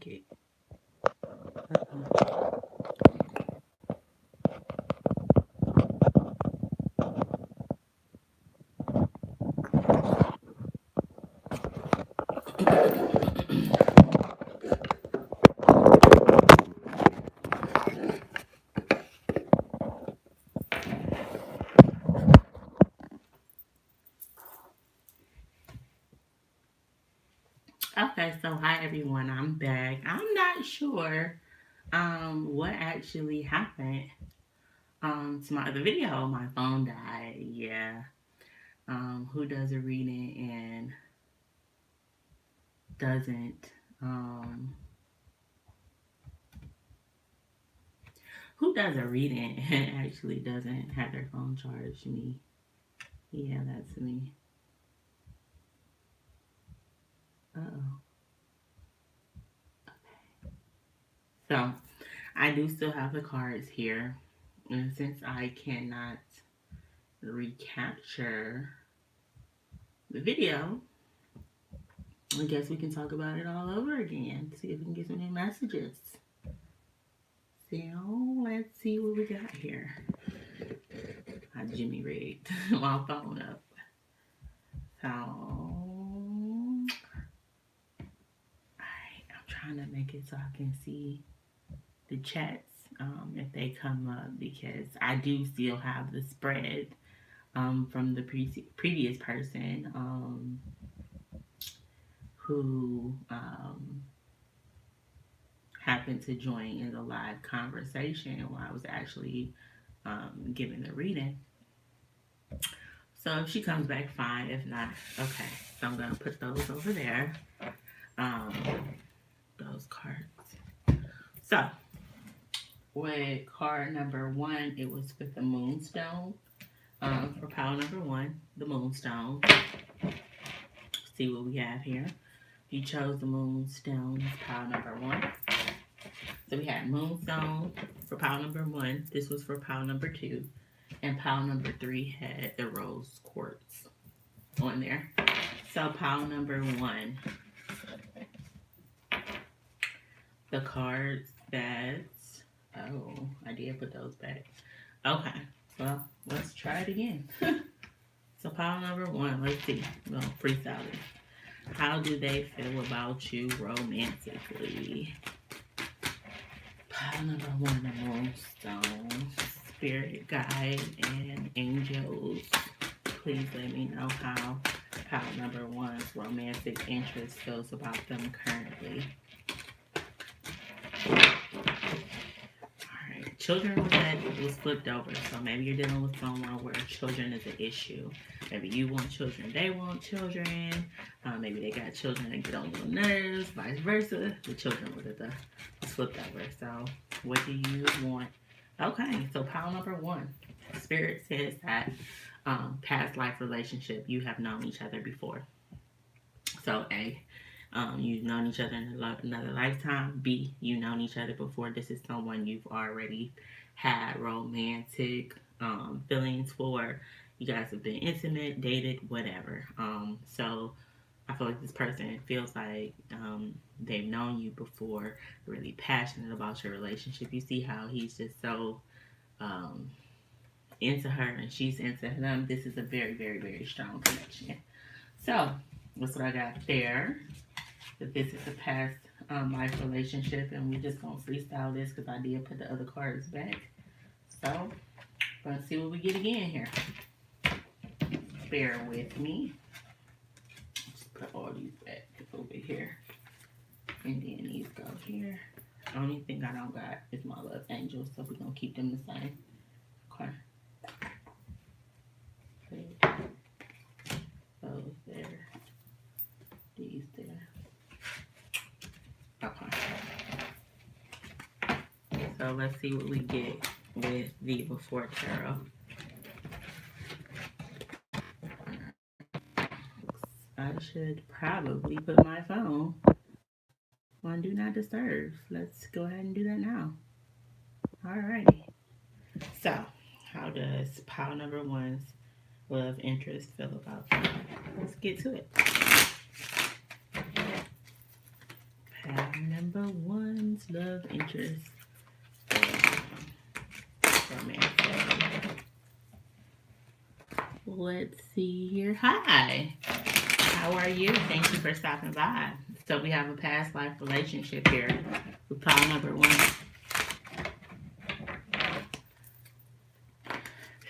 like it. Uh-oh. Okay, so hi everyone, I'm back. I'm not sure what actually happened to my other video. My phone died. Yeah. Who does a reading and doesn't who does a reading and actually doesn't have their phone charged? Me. Yeah, that's me. Uh-oh. So I do still have the cards here. And since I cannot recapture the video, I guess we can talk about it all over again. See if we can get some new messages. So let's see what we got here. I Jimmy rigged my phone up. So alright, I'm trying to make it so I can see the chats if they come up because I do still have the spread from the previous person who happened to join in the live conversation while I was actually giving the reading. So if she comes back, fine. If not, okay. So I'm gonna put those over there. Um, those cards. So with card number one, it was with the Moonstone. For pile number one, the Moonstone. See what we have here. You chose the Moonstone as pile number one. So we had Moonstone for pile number one. This was for pile number two. And pile number three had the Rose Quartz on there. So pile number one, the cards that, oh, I did put those back. Okay, well, let's try it again. So pile number one, let's see. Well, freestyle it. How do they feel about you romantically? Pile number one, the Moonstone, Spirit Guide, and Angels. Please let me know how pile number one's romantic interest feels about them currently. Alright, children was flipped over, so maybe you're dealing with someone where children is an issue. Maybe you want children, they want children. Maybe they got children that get on your nerves, vice versa. The children was flipped over. So, what do you want? Okay, so pile number one. Spirit says that past life relationship, you have known each other before. So, A, you've known each other in another lifetime. B, you've known each other before. This is someone you've already had romantic feelings for. You guys have been intimate, dated, whatever. So I feel like this person feels like they've known you before, really passionate about your relationship. You see how he's just so um, into her and she's into him. This is a very, very, very strong connection. So that's what I got there. That this is a past life relationship, and we just gonna freestyle this because I did put the other cards back. So let's see what we get again here. Bear with me. Just put all these back over here, and then these go here. Only thing I don't got is my love angels, so we're gonna keep them the same. Okay. Those there. These there. Okay. So let's see what we get with the before tarot. I should probably put my phone on do not disturb. Let's go ahead and do that now. Alrighty. So, how does pile number one's love interest feel about you? Let's get to it. Pal number one's love interest. Romantic. Let's see here. Hi. How are you? Thank you for stopping by. So we have a past life relationship here with pile number one.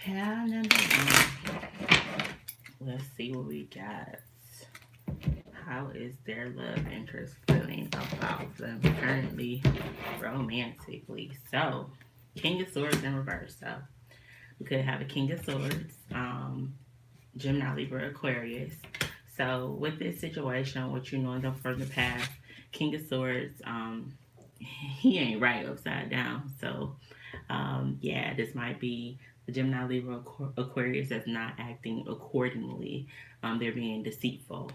Pile number one. Let's see what we got. How is their love interest feeling about them currently romantically? So, King of Swords in reverse. So, we could have a King of Swords, Gemini, Libra, Aquarius. So, with this situation, what you know them from the past, King of Swords, he ain't right upside down. So, yeah, this might be the Gemini, Libra, Aquarius that's not acting accordingly. They're being deceitful.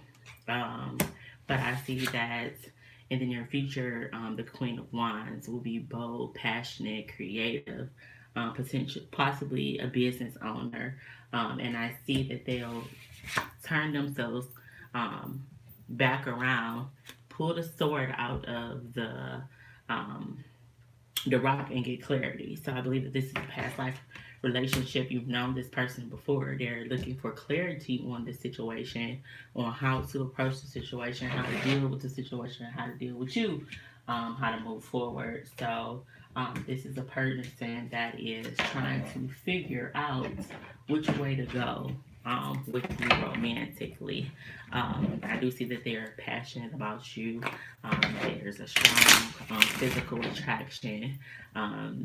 Um, but I see that in the near future, the Queen of Wands will be bold, passionate, creative, potential, possibly a business owner. And I see that they'll turn themselves um, back around, pull the sword out of um, the rock and get clarity. So I believe that this is a past life relationship. You've known this person before. They're looking for clarity on the situation, on how to approach the situation, how to deal with the situation, how to deal with you, how to move forward. So this is a person that is trying to figure out which way to go with you romantically. I do see that they are passionate about you. There's a strong physical attraction.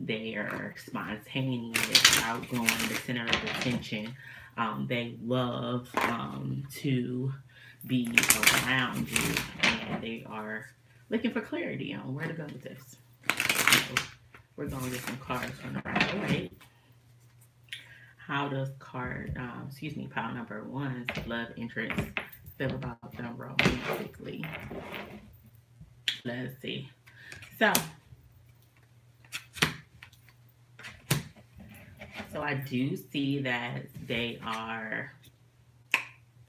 They are spontaneous, outgoing, the center of attention. They love to be around you, and they are looking for clarity on where to go with this. So we're going to get some cards from the right. How does pile number one's love interest feel about them romantically? Let's see. So, I do see that they are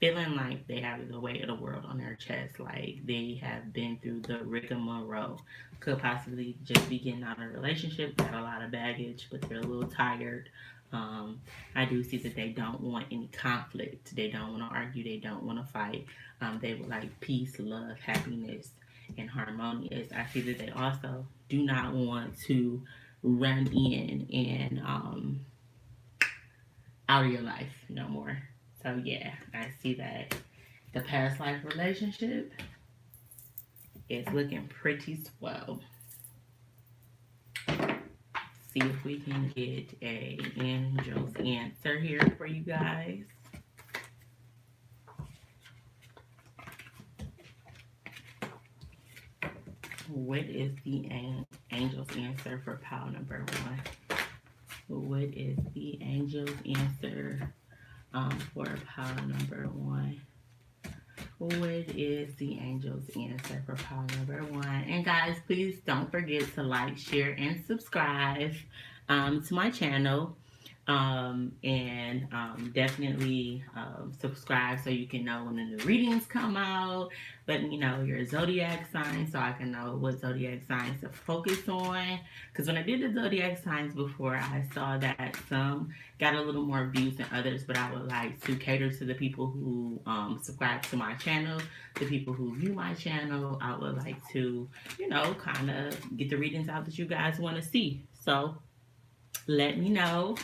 feeling like they have the weight of the world on their chest, like they have been through the rigmarole. Could possibly just be getting out of a relationship, got a lot of baggage, but they're a little tired. I do see that they don't want any conflict. They don't want to argue. They don't want to fight. They would like peace, love, happiness, and harmonious. I see that they also do not want to run in and out of your life no more. So yeah, I see that the past life relationship is looking pretty swell. See if we can get a angel's answer here for you guys. What is the angel's answer for pile number one? What is the angel's answer for pile number one? What is the angel's answer for pile number one? And guys, please don't forget to like, share, and subscribe to my channel. And definitely subscribe so you can know when the new readings come out. Let me know your zodiac sign so I can know what zodiac signs to focus on. Because when I did the zodiac signs before, I saw that some got a little more views than others, but I would like to cater to the people who subscribe to my channel, the people who view my channel. I would like to, kind of get the readings out that you guys want to see. So let me know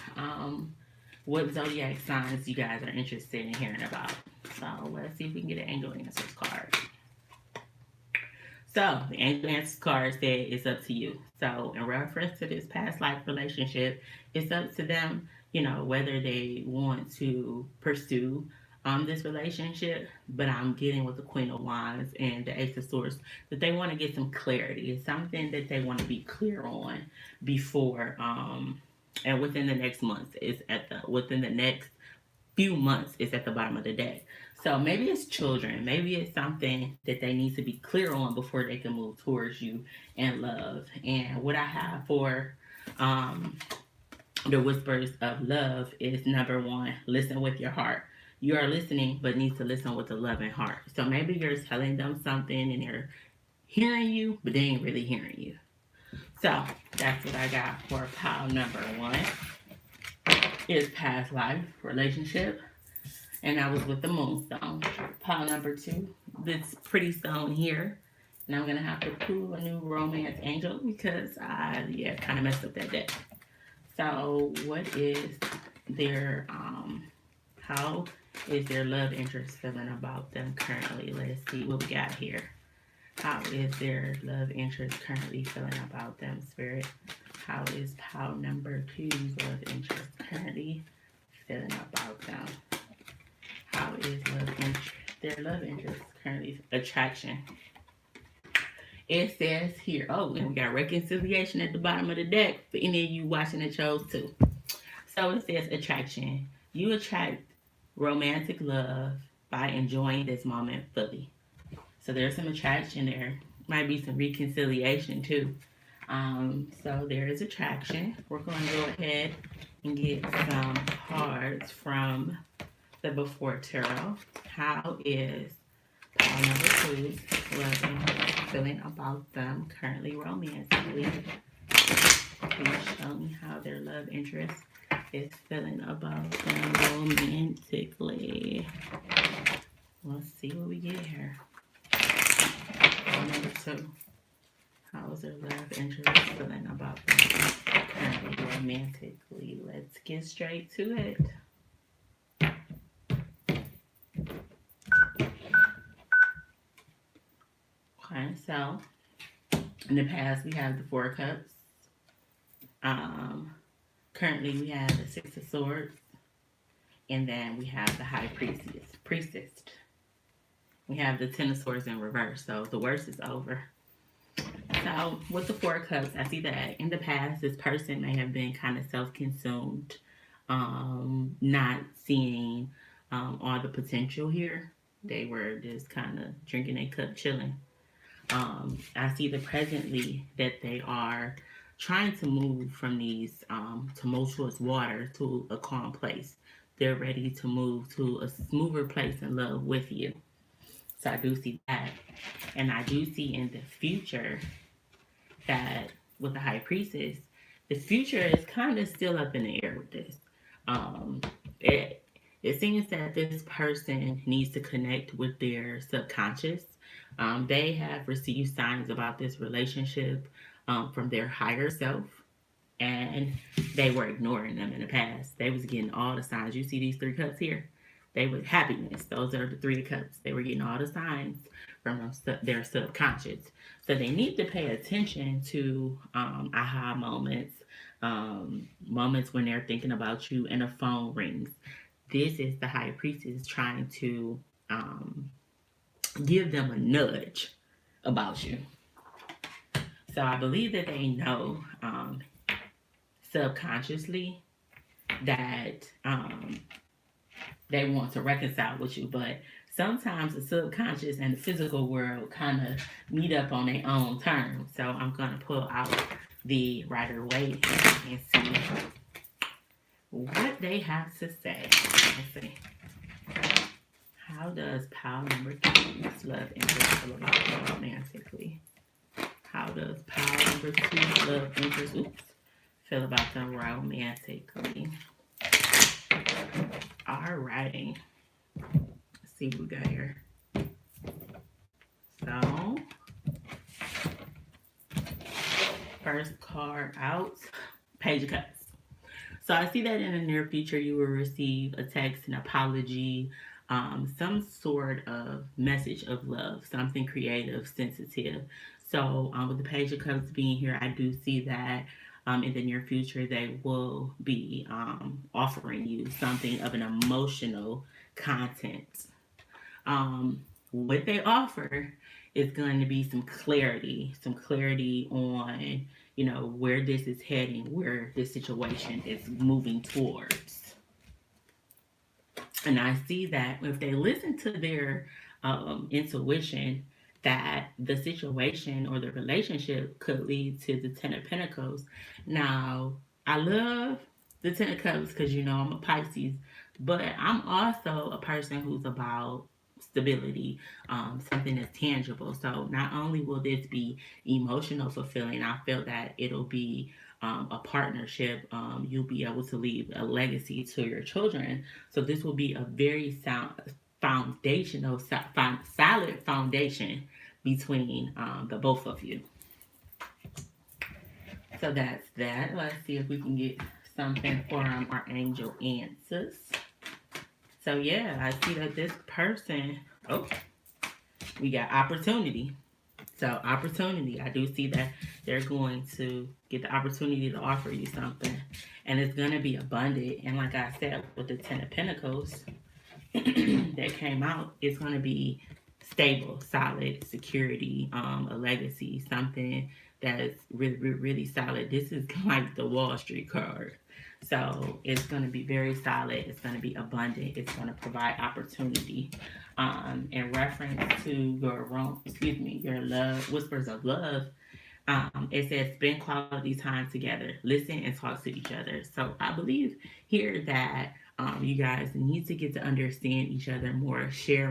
what zodiac signs you guys are interested in hearing about. So let's see if we can get an angel answers card. So the angel answers card said it's up to you. So in reference to this past life relationship, it's up to them, whether they want to pursue this relationship. But I'm getting with the Queen of Wands and the Ace of Swords that they want to get some clarity. It's something that they want to be clear on before and within the next month. Within the next few months is at the bottom of the deck. So maybe it's children. Maybe it's something that they need to be clear on before they can move towards you and love. And what I have for the whispers of love is number one, listen with your heart. You are listening, but need to listen with a loving heart. So maybe you're telling them something and they're hearing you, but they ain't really hearing you. So that's what I got for pile number one. Is past life relationship, and I was with the moonstone. Pile number two, this pretty stone here, and I'm gonna have to pull a new romance angel because I kind of messed up that deck. So what is their how is their love interest feeling about them currently? Let's see what we got here. How is their love interest currently feeling about them, Spirit? How is pile number two's love interest currently feeling about them? How is their love interest currently attraction? It says here, oh, and we got reconciliation at the bottom of the deck for any of you watching the shows too. So it says attraction. You attract romantic love by enjoying this moment fully. So there's some attraction there. Might be some reconciliation too. So there is attraction. We're going to go ahead and get some cards from the Before Tarot. How is pile number two's loving, feeling about them currently romantically? Please show me how their love interest is feeling about them romantically. Let's see what we get here. Number two. How is their love interest feeling about them currently romantically? Let's get straight to it. Okay, so in the past we have the Four of Cups. Currently we have the Six of Swords, and then we have the High Priestess. We have the Ten of Swords in reverse, so the worst is over. So with the Four of Cups, I see that in the past this person may have been kind of self-consumed, not seeing all the potential here. They were just kind of drinking a cup, chilling. I see the presently that they are trying to move from these tumultuous waters to a calm place. They're ready to move to a smoother place in love with you. So I do see that. And I do see in the future that with the High Priestess, the future is kind of still up in the air with this. Um, it, it seems that this person needs to connect with their subconscious. They have received signs about this relationship from their higher self, and they were ignoring them in the past. They was getting all the signs. You see these three cups here? They were happiness. Those are the three cups. They were getting all the signs from their subconscious. So they need to pay attention to aha moments, moments when they're thinking about you and a phone rings. This is the High Priestess trying to give them a nudge about you. So I believe that they know subconsciously that they want to reconcile with you, but sometimes the subconscious and the physical world kind of meet up on their own terms. So I'm going to pull out the Rider Waite and see what they have to say. Let's see. How does pile number two's love interest feel about them romantically? How does pile number two's love interest feel about them romantically? Alrighty. Let's see what we got here. So, first card out, Page of Cups. So I see that in the near future you will receive a text, an apology, some sort of message of love, something creative, sensitive. So with the Page of Cups being here, I do see that in the near future they will be offering you something of an emotional content. What they offer is going to be some clarity on, where this is heading, where this situation is moving towards. And I see that if they listen to their intuition, that the situation or the relationship could lead to the Ten of Pentacles. Now, I love the Ten of Cups because I'm a Pisces, but I'm also a person who's about stability, something that's tangible. So not only will this be emotional fulfilling, I feel that it'll be a partnership. You'll be able to leave a legacy to your children. So this will be a very sound foundational, solid foundation between the both of you. So that's that. Let's see if we can get something from our angel answers. So yeah, I see that this person, oh, we got opportunity. So opportunity, I do see that they're going to get the opportunity to offer you something, and it's going to be abundant. And like I said, with the Ten of Pentacles that came out, it's going to be stable, solid, security, a legacy, something that's really, really, really solid. This is like the Wall Street card. So it's going to be very solid. It's going to be abundant. It's going to provide opportunity. In reference to your love, whispers of love, it says spend quality time together, listen and talk to each other. So I believe here that you guys need to get to understand each other more, share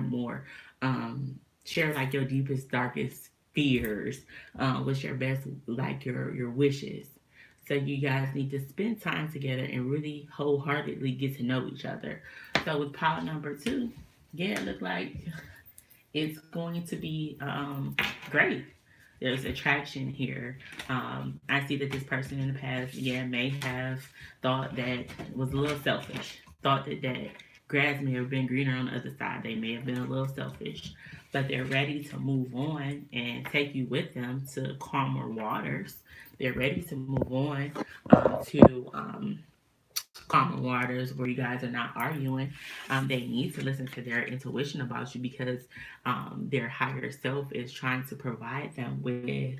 like your deepest, darkest fears, what's your best, like your wishes. So you guys need to spend time together and really wholeheartedly get to know each other. So with pile number two, yeah, it looked like it's going to be great. There's attraction here. I see that this person in the past, yeah, may have thought that was a little selfish. Thought that grass may have been greener on the other side. They may have been a little selfish, but they're ready to move on and take you with them to calmer waters. They're ready to move on to calmer waters where you guys are not arguing. They need to listen to their intuition about you because their higher self is trying to provide them with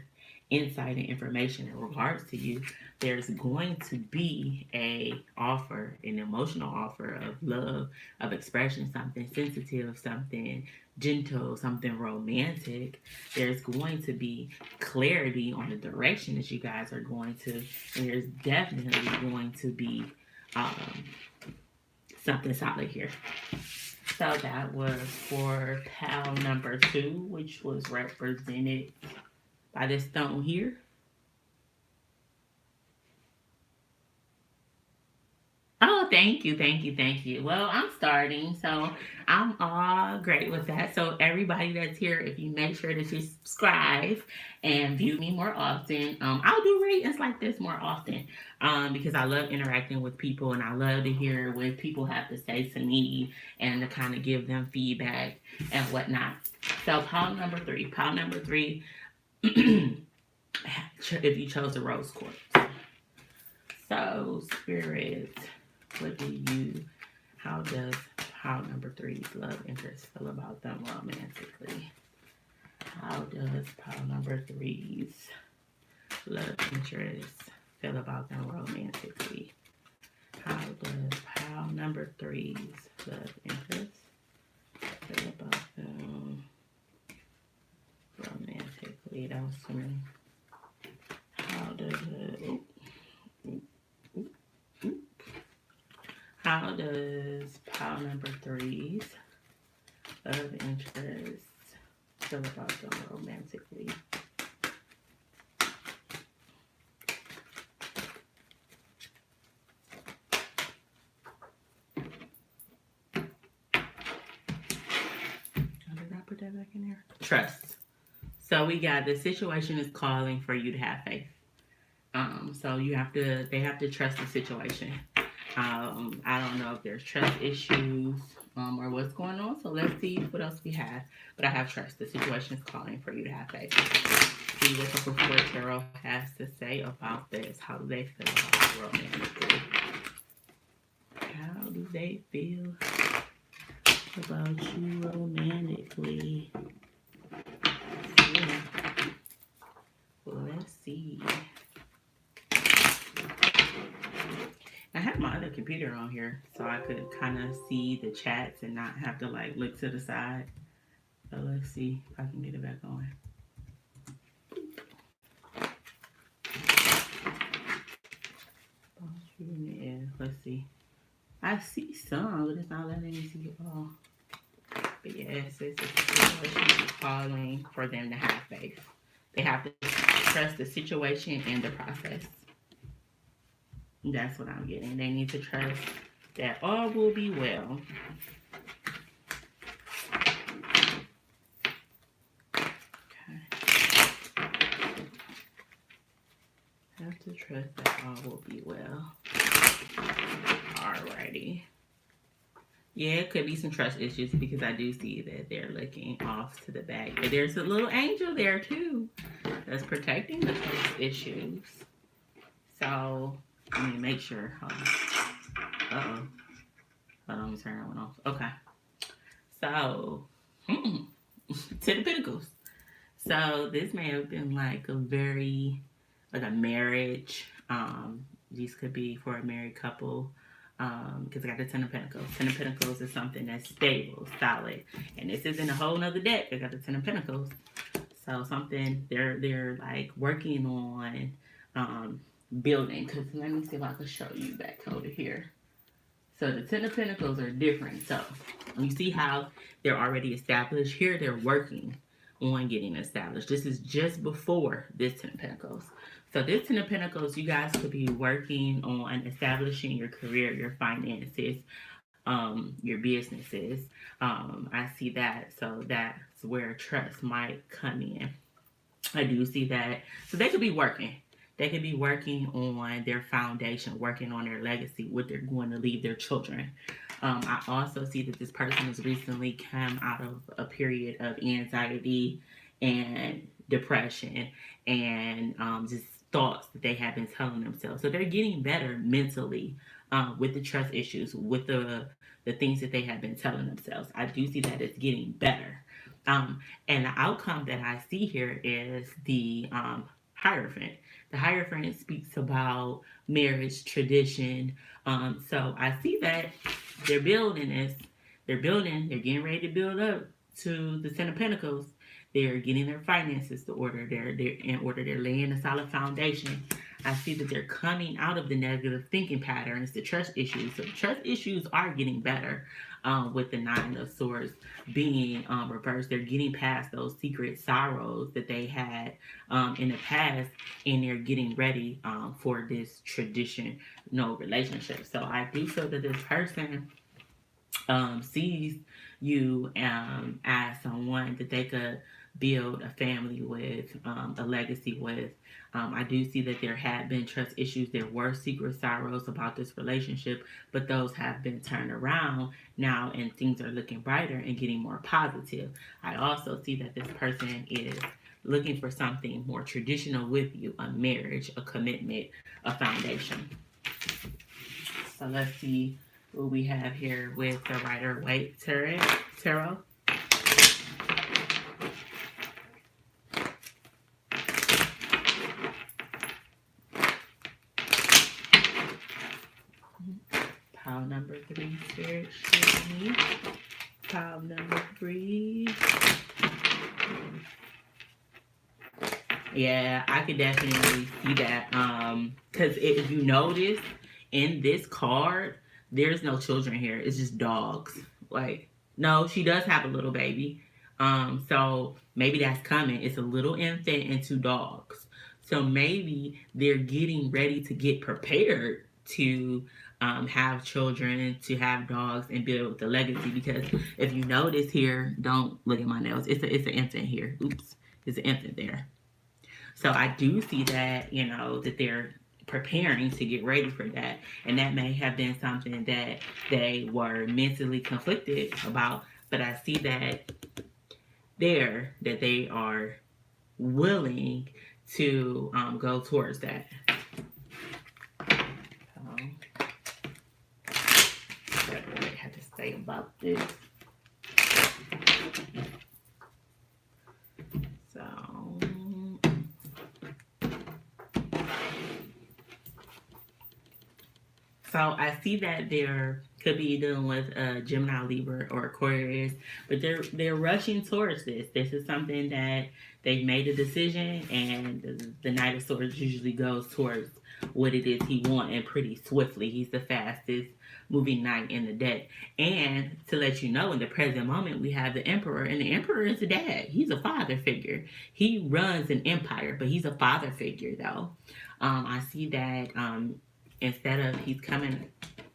insight and information in regards to you. There's going to be an emotional offer of love, of expression, something sensitive, something gentle, something romantic. There's going to be clarity on the direction that you guys are going to, and there's definitely going to be um, something solid here. So that was for pal number two, which was represented by this stone here. Oh, thank you, thank you, thank you. Well, I'm starting, so I'm all great with that. So, everybody that's here, if you make sure that you subscribe and view me more often, I'll do readings like this more often because I love interacting with people and I love to hear what people have to say to me and to kind of give them feedback and whatnot. So, pile number three, if you chose the rose quartz. So, spirit. What do you, how does pile number three's love interest feel about them romantically? How does pile number three's love interest feel about them romantically? How does pile number three's love interest feel about them romantically? That was for me. How does it, how does pile number three's love interest feel about them romantically? How did I put that back in there? Trust. So we got the situation is calling for you to have faith. So they have to trust the situation. I don't know if there's trust issues or what's going on. So let's see what else we have. But I have trust. The situation is calling for you to have faith. See what the Support Tarot has to say about this. How do they feel about it romantically? How do they feel about you romantically? Yeah. Well, let's see. I have my other computer on here so I could kind of see the chats and not have to like look to the side. So let's see if I can get it back on. Yeah, let's see. I see some, but it's not letting me see it all. But yes, it's a situation calling for them to have faith. They have to trust the situation and the process. That's what I'm getting. They need to trust that all will be well. Okay. Have to trust that all will be well. Alrighty. Yeah, it could be some trust issues because I do see that they're looking off to the back. But there's a little angel there too that's protecting the trust issues. So, I mean, make sure. Uh-oh. Hold on, let me turn that one off. Okay. So, Ten of Pentacles. So, this may have been like a marriage. These could be for a married couple. Because I got the Ten of Pentacles. Ten of Pentacles is something that's stable, solid. And this isn't a whole nother deck. I got the Ten of Pentacles. So something they're like working on building. Because let me see if I can show you back over here. So the Ten of Pentacles are different. So you see how they're already established. Here they're working on getting established. This is just before this Ten of Pentacles. So this Ten of Pentacles, you guys could be working on establishing your career, your finances, your businesses. I see that. So that's where trust might come in. I do see that. So they could be working. They could be working on their foundation, working on their legacy, what they're going to leave their children. I also see that this person has recently come out of a period of anxiety and depression and just thoughts that they have been telling themselves. So they're getting better mentally with the trust issues, with the things that they have been telling themselves. I do see that it's getting better. And the outcome that I see here is the Hierophant. The Hierophant speaks about marriage, tradition. So I see that they're building this. They're getting ready to build up to the Ten of Pentacles. They're getting their finances to order. They're in order. They're laying a solid foundation. I see that they're coming out of the negative thinking patterns, the trust issues. So the trust issues are getting better with the Nine of Swords being reversed. They're getting past those secret sorrows that they had in the past, and they're getting ready for this traditional relationship. So I do feel that this person sees you as someone that they could build a family with, a legacy with. I do see that there had been trust issues. There were secret sorrows about this relationship, but those have been turned around now and things are looking brighter and getting more positive. I also see that this person is looking for something more traditional with you, a marriage, a commitment, a foundation. So let's see what we have here with the Rider-Waite Tarot. Pile number 3, Spirit, show me. Pile number 3. Yeah, I could definitely see that. Because if you notice, in this card, there's no children here. It's just dogs. Like, no, she does have a little baby. So maybe that's coming. It's a little infant and 2 dogs. So maybe they're getting ready to get prepared to have children, to have dogs, and build the legacy. Because if you notice here, don't look at my nails. It's an infant here. Oops, there's an infant there. So I do see that, that they're preparing to get ready for that. And that may have been something that they were mentally conflicted about. But I see that they are willing to go towards that. What do I have to say about this? So I see that there could be dealing with Gemini, Libra, or Aquarius, but they're rushing towards this. This is something that they've made a decision, and the Knight of Swords usually goes towards what it is he wants, and pretty swiftly. He's the fastest moving night in the day. And to let you know, in the present moment, we have the emperor, and the emperor is a dad. He's a father figure. He runs an empire, but he's a father figure, though. I see that instead of he's coming,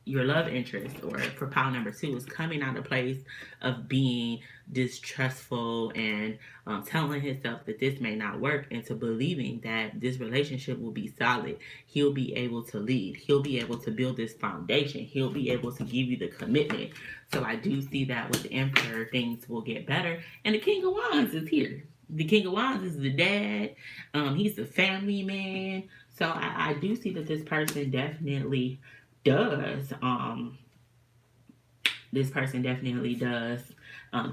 your love interest, or for pile number two, is coming out of a place of being distrustful and telling himself that this may not work, into believing that this relationship will be solid. He'll be able to lead. He'll be able to build this foundation. He'll be able to give you the commitment. So I do see that with the Emperor, things will get better. And the King of Wands is here. The King of Wands is the dad. He's the family man. So I do see that this person definitely does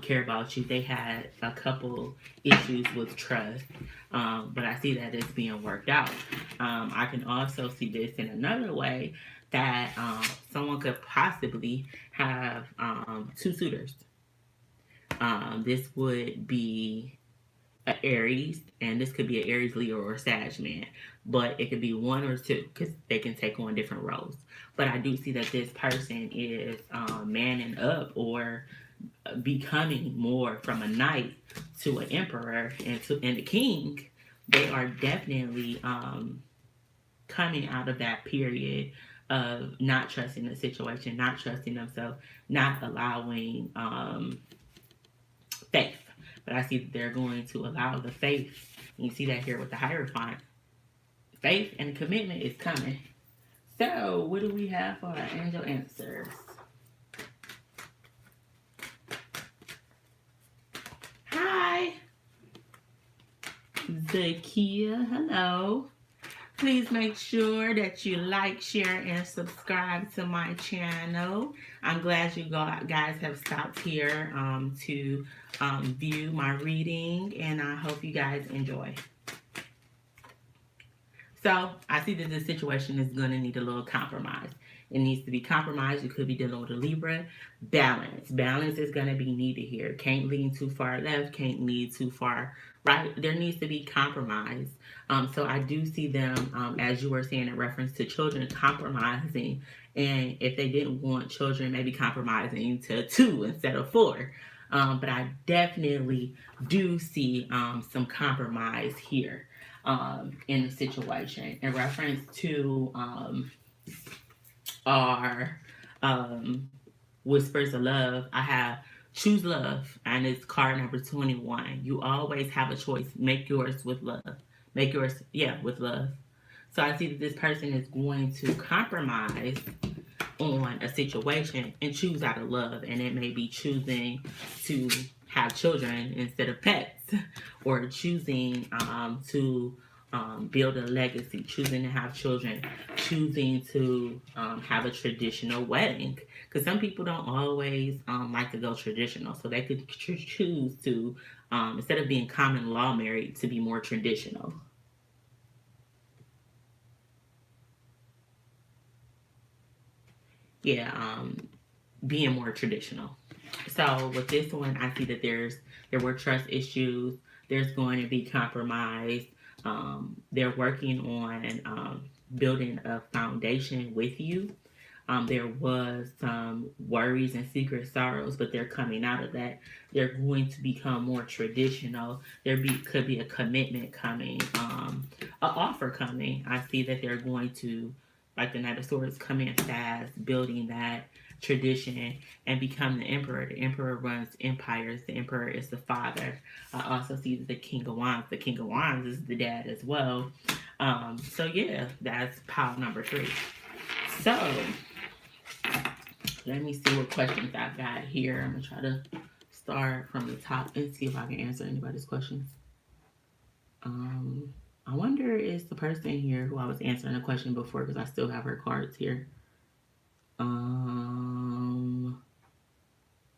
care about you. They had a couple issues with trust, but I see that it's being worked out. I can also see this in another way, that someone could possibly have two suitors. This would be an Aries, and this could be an Aries, Leo, or Sag man, but it could be one or two because they can take on different roles. But I do see that this person is manning up, or becoming more from a knight to an emperor and the king. They are definitely coming out of that period of not trusting the situation, not trusting themselves, not allowing faith. But I see that they're going to allow the faith. And you see that here with the Hierophant. Faith and commitment is coming. So, what do we have for our angel answers? Hi, Zakia. Hello. Please make sure that you like, share, and subscribe to my channel. I'm glad you guys have stopped here to view my reading, and I hope you guys enjoy. So I see that this situation is going to need a little compromise. It needs to be compromised. You could be dealing with a Libra. Balance. Balance is going to be needed here. Can't lean too far left. Can't lean too far right. There needs to be compromise. So I do see them, as you were saying in reference to children, compromising. And if they didn't want children, maybe compromising to 2 instead of 4. But I definitely do see some compromise here in the situation. In reference to our whispers of love, I have choose love, and it's card number 21. You always have a choice. Make yours with love. Make yours, with love. So I see that this person is going to compromise on a situation and choose out of love, and it may be choosing to have children instead of pets, or choosing to build a legacy, choosing to have children, choosing to have a traditional wedding. Because some people don't always like to go traditional, so they could choose to, instead of being common law married, to be more traditional. Being more traditional. So with this one, I see that there were trust issues. There's going to be compromise. They're working on building a foundation with you. There was some worries and secret sorrows, but they're coming out of that. They're going to become more traditional. Could be a commitment coming, an offer coming. I see that they're going to, like the Knight of Swords, come in fast, building that tradition and become the emperor. The emperor runs empires. The emperor is the father. I also see the King of Wands. The King of Wands is the dad as well. That's pile number 3. So let me see what questions I've got here. I'm gonna try to start from the top and see if I can answer anybody's questions. I wonder is the person here who I was answering a question before, because I still have her cards here.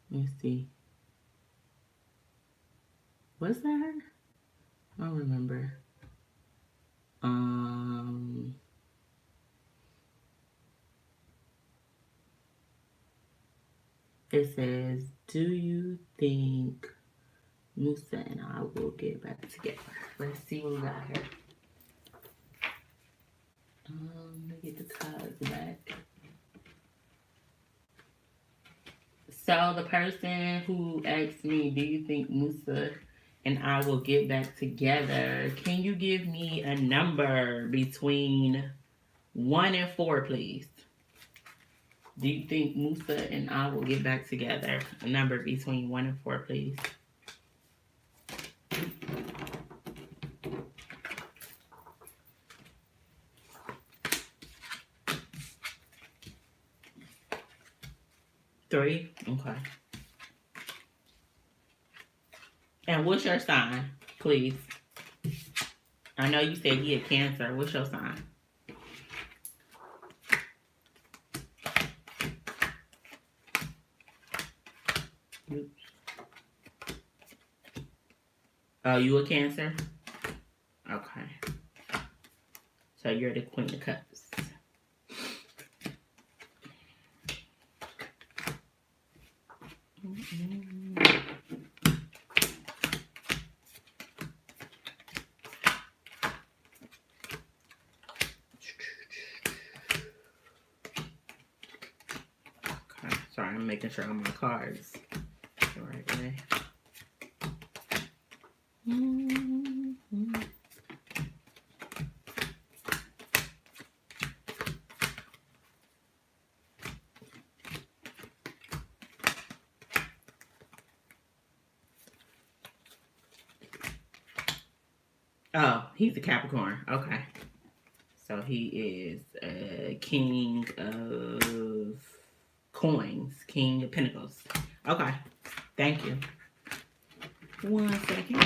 Let's see. Was that her? I don't remember. It says, do you think Musa and I will get back together? Let's see what we got here. Let me get the cards back. So the person who asked me, do you think Musa and I will get back together? Can you give me a number between 1 and 4, please? Do you think Musa and I will get back together? A number between 1 and 4, please. Three? Okay. And what's your sign, please? I know you said he had Cancer. What's your sign? Oops. Oh, you a Cancer? Okay. So you're the Queen of Cups. Okay. Sorry, I'm making sure all my cards the right way. Oh, he's a Capricorn. Okay. So he is a King of Coins, King of Pentacles. Okay. Thank you. 1 second.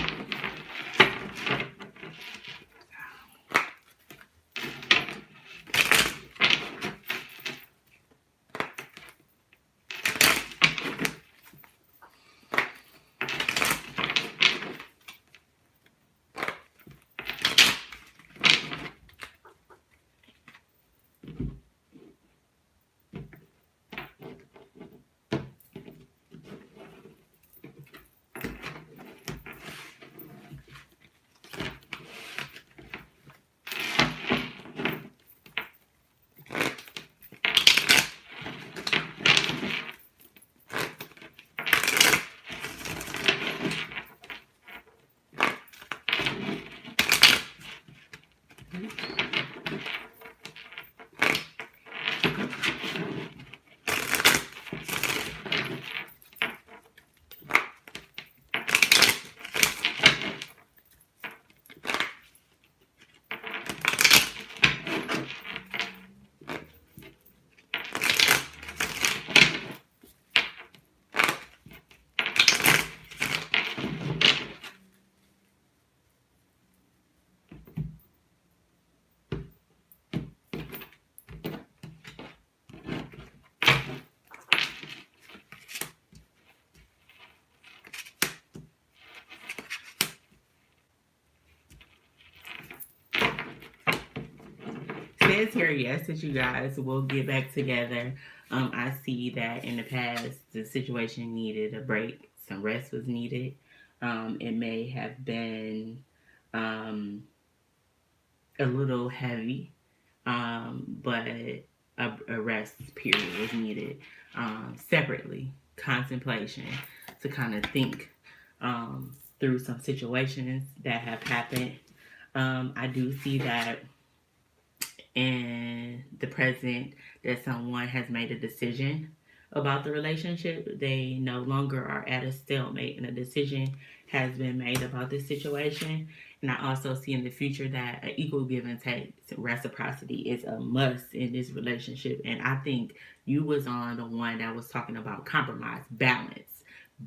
Says here, yes, that you guys will get back together. I see that in the past, the situation needed a break. Some rest was needed. It may have been a little heavy, but a rest period was needed separately. Contemplation to kind of think through some situations that have happened. I do see that in the present that someone has made a decision about the relationship. They no longer are at a stalemate and a decision has been made about this situation. And I also see in the future that an equal give and take, reciprocity is a must in this relationship. And I think you was on the one that was talking about compromise, balance.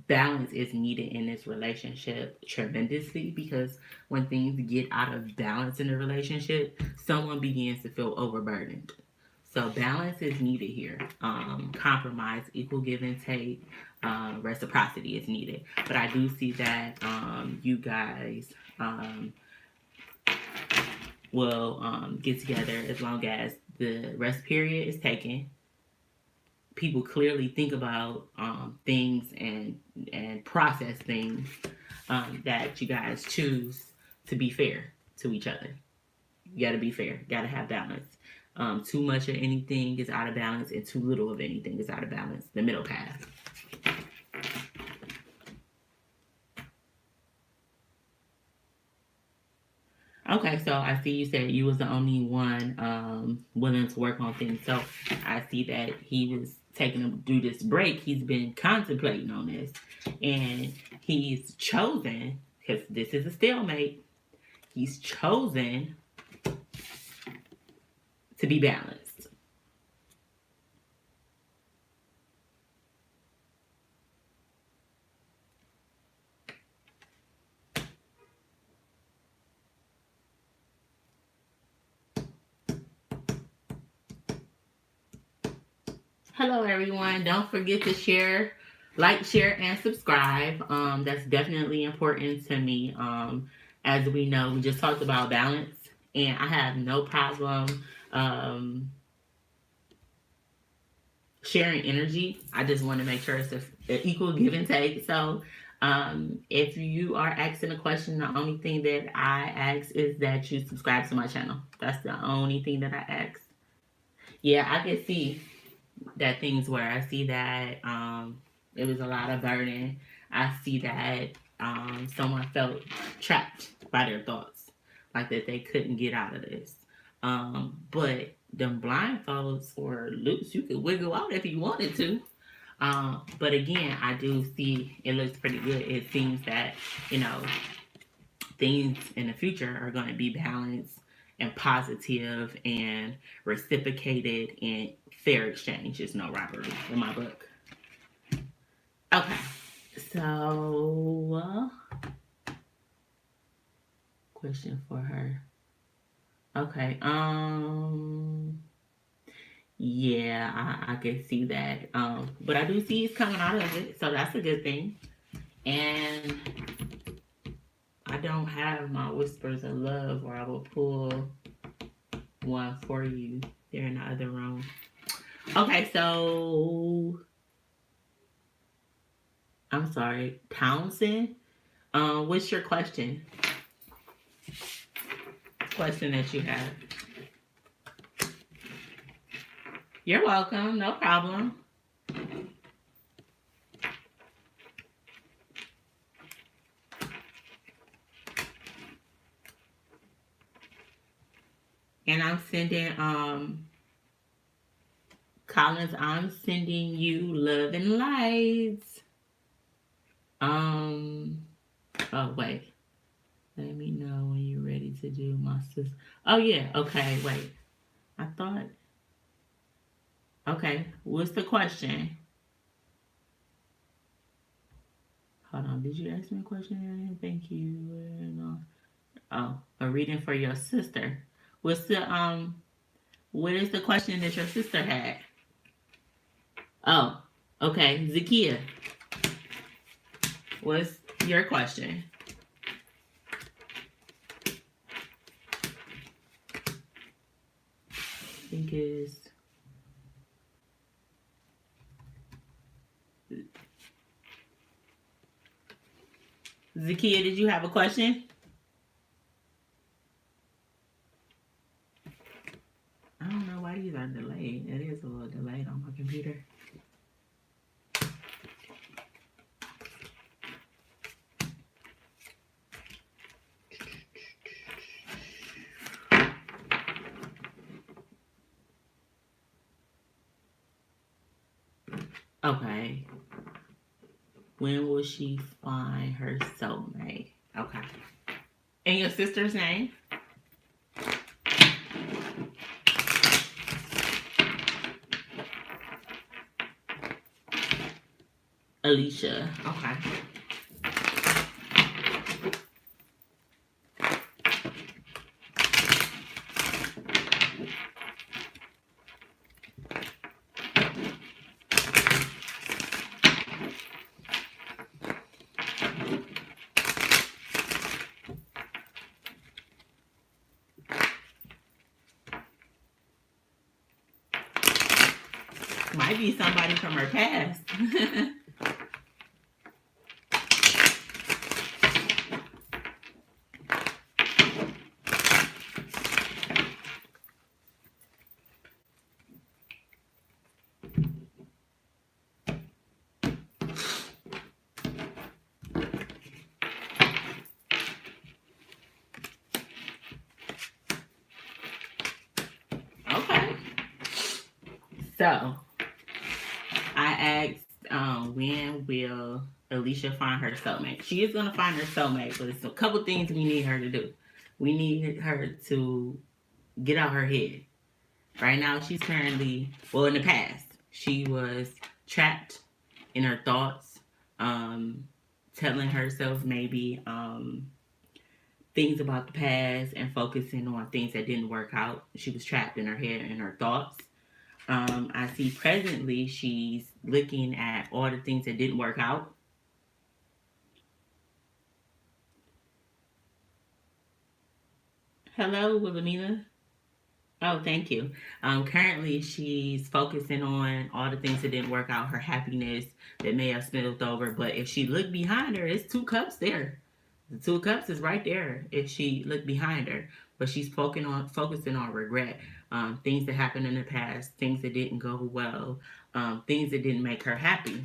Balance is needed in this relationship tremendously, because when things get out of balance in a relationship, someone begins to feel overburdened. So balance is needed here. Compromise, equal give and take, reciprocity is needed. But I do see that you guys will get together as long as the rest period is taken. People clearly think about things and process things, that you guys choose to be fair to each other. You got to be fair. Got to have balance. Too much of anything is out of balance, and too little of anything is out of balance. The middle path. Okay, so I see you said you was the only one willing to work on things. So I see that he was taking him do this break. He's been contemplating on this, and he's chosen because this is a stalemate. He's chosen to be balanced. Hello, everyone. Don't forget to share, like, share, and subscribe. That's definitely important to me. As we know, we just talked about balance, and I have no problem sharing energy. I just want to make sure it's an equal give and take. So, if you are asking a question, the only thing that I ask is that you subscribe to my channel. That's the only thing that I ask. Yeah, I can see that things where I see that it was a lot of burden. I see that someone felt trapped by their thoughts, like that they couldn't get out of this. But them blindfolds were loose. You could wiggle out if you wanted to. But again, I do see it looks pretty good. It seems that, you know, things in the future are going to be balanced and positive and reciprocated and fair exchange. Is no robbery in my book. Okay, so question for her. Okay, yeah, I can see that. But I do see he's coming out of it, so that's a good thing. And I don't have my whispers of love, or I will pull one for you. They're in the other room. Okay, so I'm sorry, Townsend. What's your question? Question that you have. You're welcome. No problem. And I'm sending Collins, I'm sending you love and lights. Oh wait. Let me know when you're ready to do my sister. Oh yeah, okay, wait. I thought. Okay, what's the question? Hold on, did you ask me a question? Thank you. Oh, a reading for your sister. What's the what is the question that your sister had? Oh, okay. Zakia, what's your question? I think is Zakia, did you have a question? I don't know why these are delayed. It is a little delayed on my computer. Okay. When will she find her soulmate? Okay. And your sister's name? Alicia. Okay. Might be somebody from her past. So I asked, when will Alicia find her soulmate? She is gonna find her soulmate, but it's a couple things we need her to do. We need her to get out her head. Right now, she's currently, well, in the past, she was trapped in her thoughts, um, telling herself maybe things about the past and focusing on things that didn't work out. She was trapped in her head and her thoughts. I see presently she's looking at all the things that didn't work out. Hello, Wilhelmina. Oh, thank you. Currently, she's focusing on all the things that didn't work out, her happiness that may have spilled over. But if she looked behind her, it's two cups there. The two cups is right there if she looked behind her. But she's focusing on regret, things that happened in the past, things that didn't go well, things that didn't make her happy.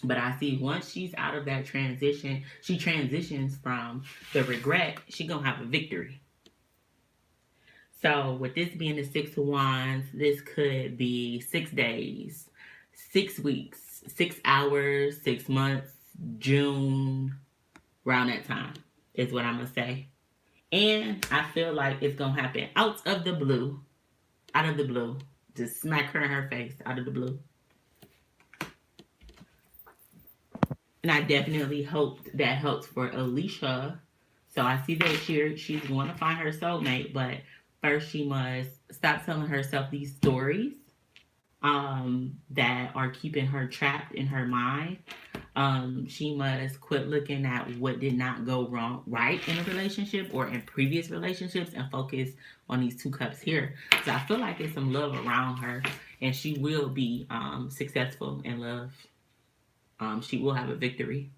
But I see once she's out of that transition, she transitions from the regret, she gonna have a victory. So with this being the Six of Wands, this could be 6 days, 6 weeks, 6 hours, 6 months, June, around that time is what I'm gonna say. And I feel like it's gonna happen out of the blue, out of the blue. Just smack her in her face out of the blue. And I definitely hope that helps for Alicia. So I see that she's going to find her soulmate, but first she must stop telling herself these stories that are keeping her trapped in her mind. She must quit looking at what did not go wrong right in a relationship or in previous relationships and focus on these two cups here. So I feel like there's some love around her, and she will be successful in love. She will have a victory.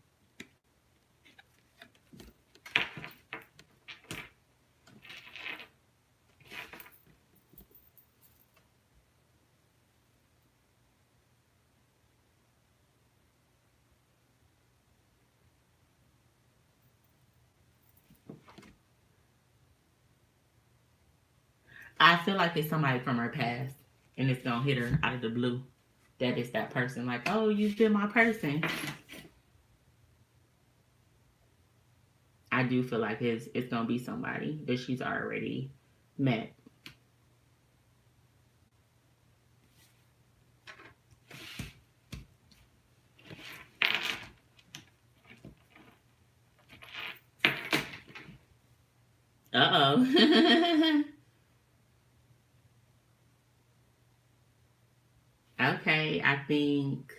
I feel like it's somebody from her past, and it's gonna hit her out of the blue. That is that person. Like, oh, you've been my person. I do feel like it's gonna be somebody that she's already met. Uh oh. Okay, I think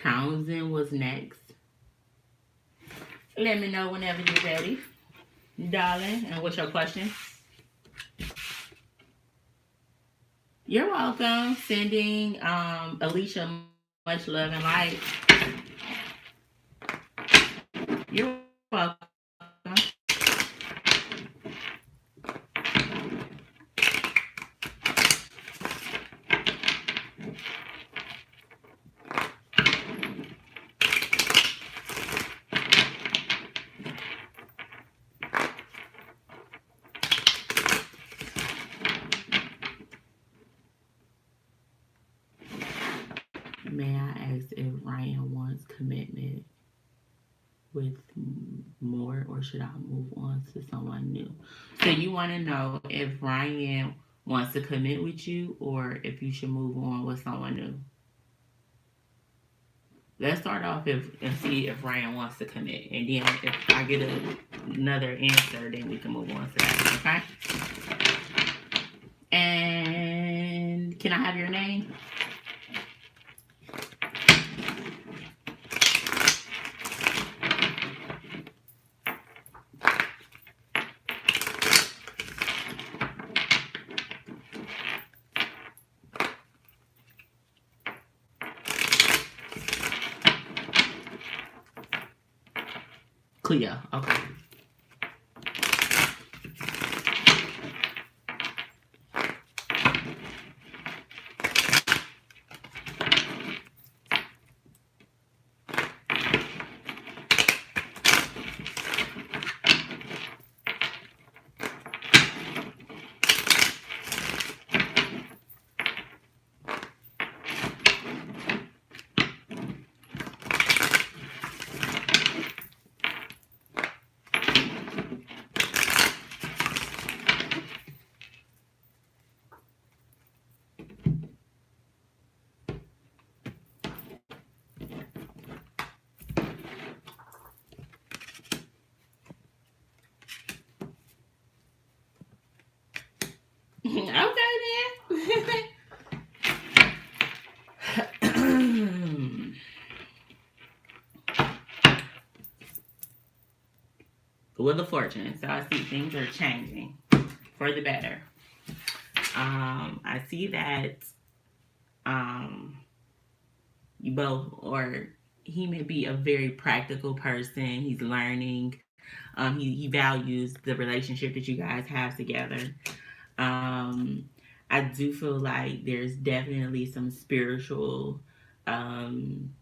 Townsend was next. Let me know whenever you're ready, darling. And what's your question? You're welcome. Sending Alicia much love and light. You're welcome. May I ask if Ryan wants commitment with more, or should I move on to someone new? So you want to know if Ryan wants to commit with you, or if you should move on with someone new. Let's start off and see if Ryan wants to commit, and then if I get another answer, then we can move on to that. Okay. And can I have your name? Cleo. Okay. Okay then. Wheel of Fortune. So I see things are changing for the better. I see that um, you both, or he may be a very practical person. He's learning. He values the relationship that you guys have together. Um, I do feel like there's definitely some spiritual um,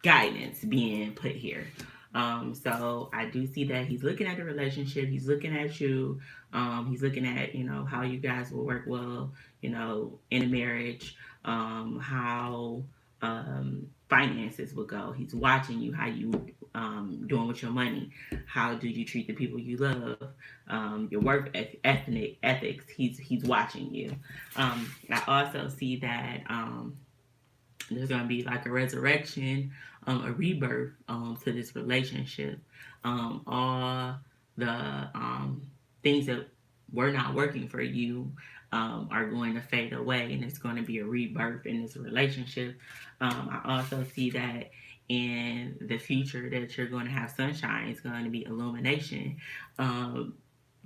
guidance being put here. So I do see that he's looking at the relationship, he's looking at you, he's looking at, how you guys will work well, in a marriage, how finances will go. He's watching you, how you doing with your money, how do you treat the people you love, your work ethics. He's watching you. I also see that there's going to be like a resurrection, a rebirth to this relationship. All the things that were not working for you are going to fade away, and it's going to be a rebirth in this relationship. I also see that in the future that you're going to have sunshine. It's going to be illumination.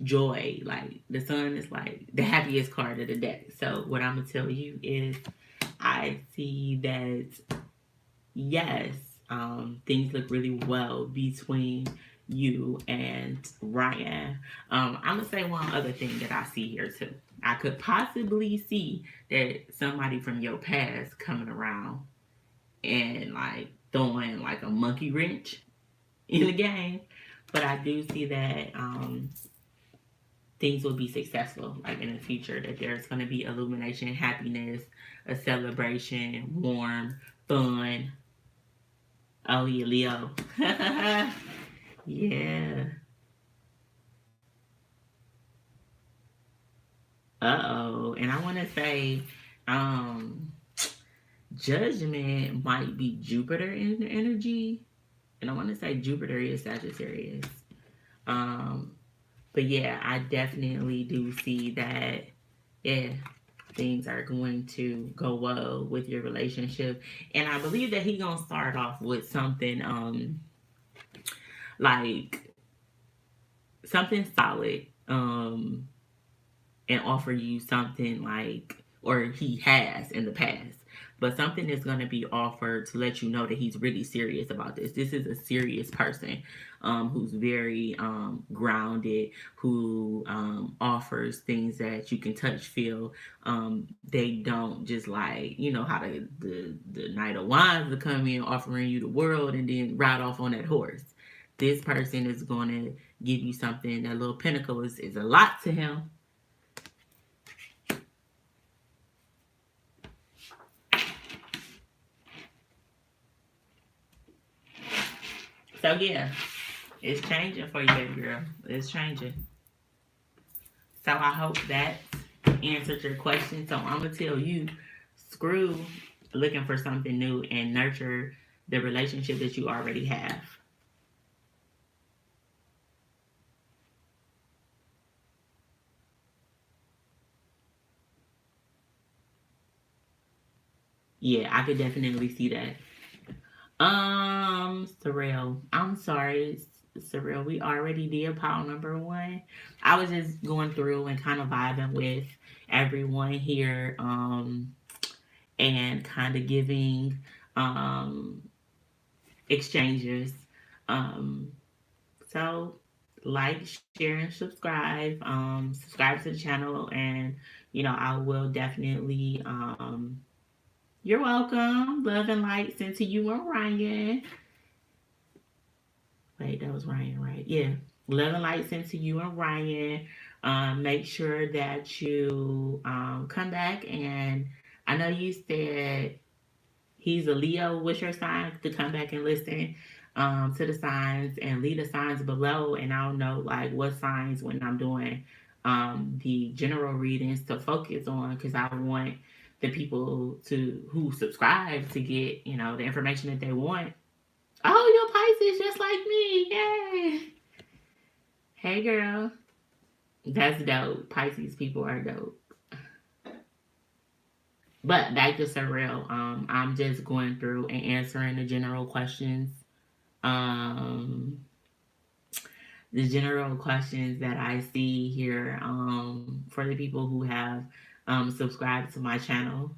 Joy, like the sun is like the happiest card of the deck. So what I'm gonna tell you is I see that yes, things look really well between you and Ryan. I'm gonna say one other thing that I see here too. I could possibly see that somebody from your past coming around and like throwing like a monkey wrench in the game. But I do see that things will be successful like in the future, that there's going to be illumination, happiness, a celebration, warm, fun. Oh yeah, Leo. Yeah. Uh-oh. And I want to say um judgment might be Jupiter in the energy, and I want to say Jupiter is Sagittarius. um but yeah, I definitely do see that. Yeah, things are going to go well with your relationship, and I believe that he gonna start off with something like something solid, and offer you something like, or he has in the past, but something is going to be offered to let you know that he's really serious about this. This is a serious person, who's very grounded, who offers things that you can touch, feel. They don't just like, how the Knight of Wands to come in offering you the world and then ride off on that horse. This person is going to give you something. That little pinnacle is a lot to him. So yeah, it's changing for you, baby girl. It's changing. So I hope that answered your question. So I'm gonna tell you, screw looking for something new and nurture the relationship that you already have. Yeah, I could definitely see that. Surreal. I'm sorry, Surreal. We already did pile number one. I was just going through and kind of vibing with everyone here. And kind of giving um, exchanges. Um, so, like, share, and subscribe. Subscribe to the channel, and I will definitely. You're welcome. Love and light sent to you and Ryan. Wait, that was Ryan, right? Yeah. Love and light sent to you and Ryan. Make sure that you come back, and I know you said he's a Leo. What's your sign? To come back and listen to the signs and leave the signs below. And I'll know like what signs when I'm doing the general readings to focus on, because I want the people to who subscribe to get the information that they want. Oh, your Pisces just like me. Yay. Hey girl. That's dope. Pisces people are dope. But back to surreal. I'm just going through and answering the general questions. Um, the general questions that I see here for the people who have subscribed to my channel.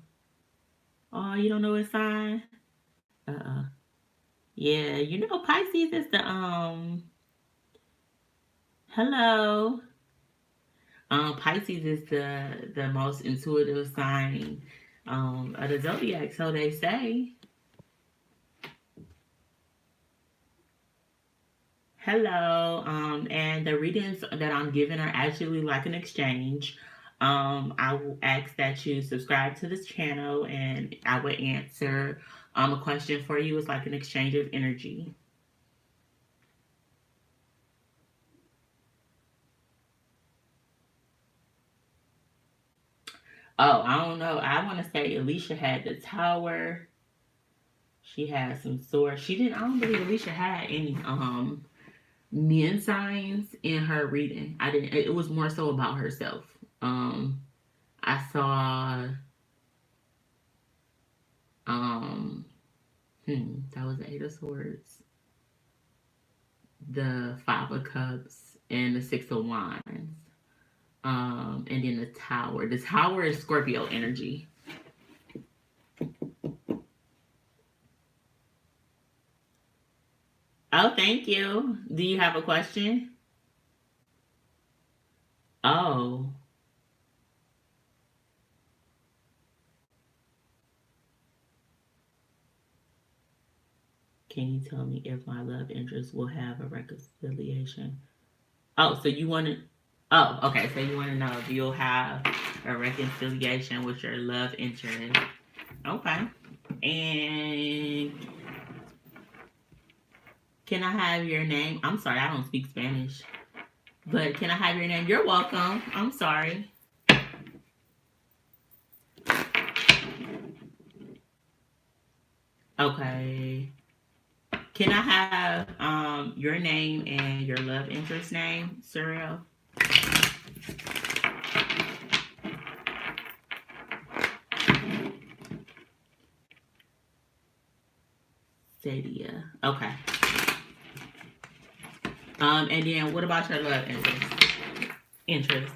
Oh, you don't know what sign? Yeah, you know Pisces is the hello. Pisces is the most intuitive sign of the zodiac, so they say. Hello, and the readings that I'm giving are actually like an exchange. I will ask that you subscribe to this channel, and I will answer a question for you. It's like an exchange of energy. Oh, I don't know. I want to say Alicia had the tower. She had some swords. She didn't. I don't believe Alicia had any men signs in her reading. I didn't. It was more so about herself. I saw um that was the Eight of Swords, the Five of Cups, and the Six of Wands. And then the Tower. The Tower is Scorpio energy. Oh, thank you. Do you have a question? Oh, can you tell me if my love interest will have a reconciliation? Oh, so you want to? Oh, okay. So you want to know if you'll have a reconciliation with your love interest? Okay. And can I have your name? I'm sorry, I don't speak Spanish. But can I have your name? You're welcome. I'm sorry. Okay. Can I have your name and your love interest name, Surreal? Sadia. Okay. And then what about your love interest? Interest.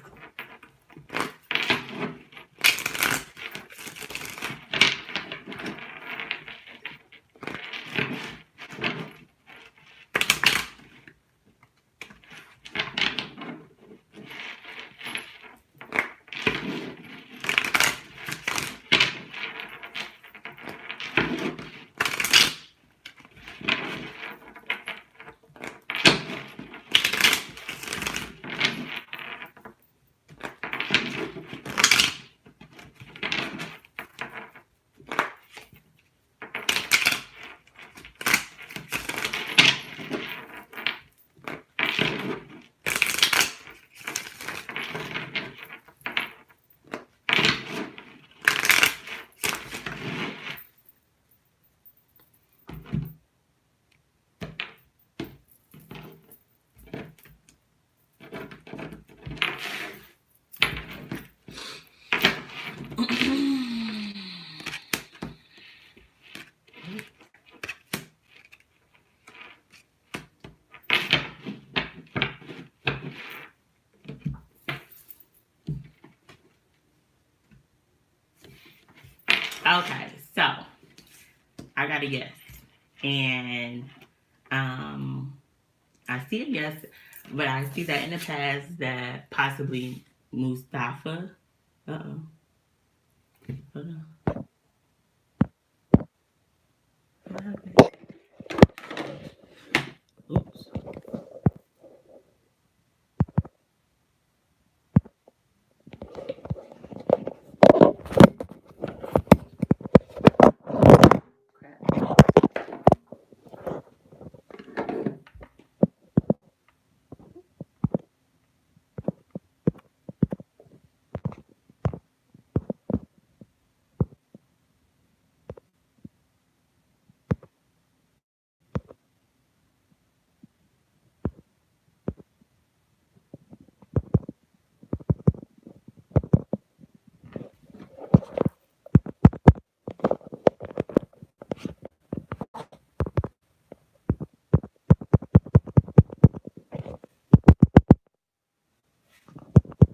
Okay, so I got a yes. And um I see a yes, but I see that in the past that possibly Mustafa. Uh oh. Hold on.